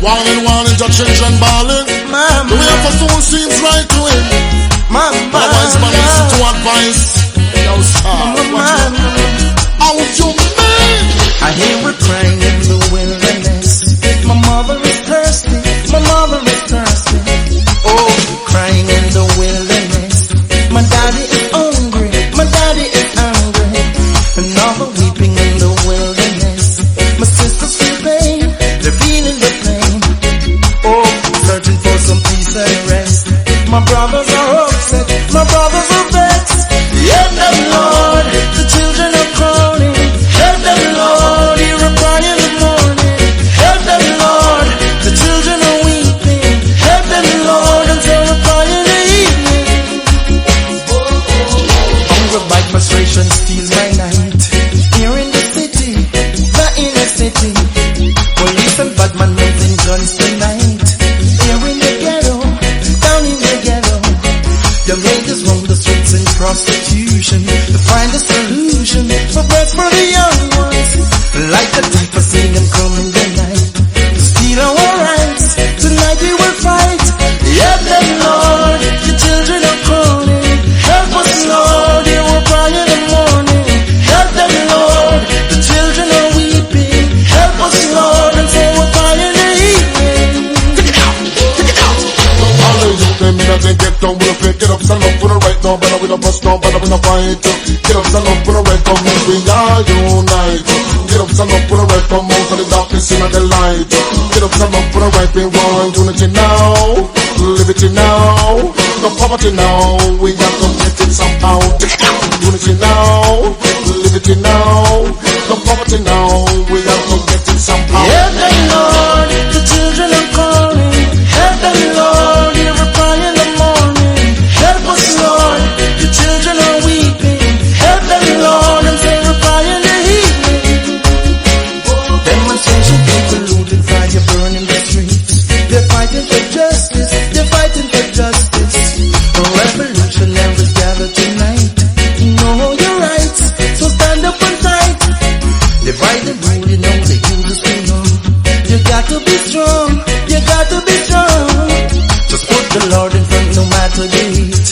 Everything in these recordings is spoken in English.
Warning, your children balling. The way of a soul seems right to him. But a wise man listen to advice. Yo, star, how you mean? I hear her crying in the wilderness. My mother is thirsty, my mother is thirsty. Oh, crying in the wilderness. My daddy is hungry, my daddy is hungry. Another weeping in the wilderness. My sisters feel pain, they're feeling the pain. Oh, searching for some peace and rest. My brothers are upset, my brothers are vexed. Help them, Lord, the children are crying. Help them, Lord, hear a cry in the morning. Help them, Lord, the children are weeping. Help them, Lord, until a cry in the evening. Hunger by frustration steals my night. Here in the city, the inner city. Police and bad man raising guns tonight. Here in the ghetto, down in the ghetto. Young ladies roam the streets in prostitution to find a solution for bread for the young ones. Like the thief are singing come in the night to steal our rights. Tonight we will fight. Help them, Lord, your children are calling. Help us, Lord, hear our cry in the morning. Help them, Lord, the children are weeping. Help us, Lord, and say we're cry in the evening. Take it out, take it out. All the youth them in the get down with a fake. Get up, stand up for the right now, better with a bust now, better with a fight. Get up, stand up for the right, come on, we are unite. Get up, stand up for the right, come on, for the darkness in the light. Get up, stand up for the right, we want unity now, liberty now, no poverty now, we got to get it somehow. Unity now, liberty now, no poverty now, we got to get it somehow. Help them, Lord, the children are calling. Help them, Lord, hear a cry in the morning. Help us, Lord, the children are weeping. Help them, Lord, and say we're cry in the evening. Demonstration, people looting, fire burning the streets. They're fighting for justice, they're fighting for justice. Revolutionaries gather tonight. Know your rights, so stand up and fight. Divide and rule, you know they use us too long. You got to be strong, you got to be strong. Just put the Lord in front no matter the heat.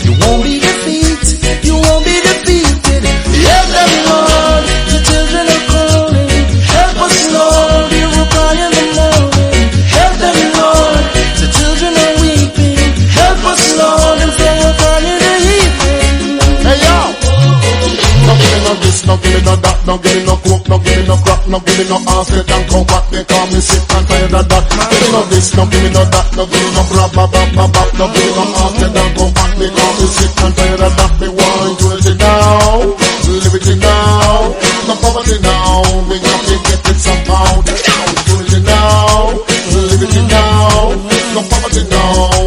You won't be defeated, you won't be defeated. Help them, Lord, the children are calling. Help us, Lord, hear a cry in the morning. Help them, Lord, the children are weeping. Help us, Lord, and say a cry in the evening. Hey yo! No giving no this, no giving no that, no giving no coke, no giving no crap, no giving no asset and come back. They call me sick and tired of that. Giving no this, no giving no that, no giving no brab, bab, bab, bab, bab, no giving no asset and come back. They call me sick and tired of that. They want unity now, liberty now, no poverty now. We got to get it somehow. Unity now, liberty now, no poverty now.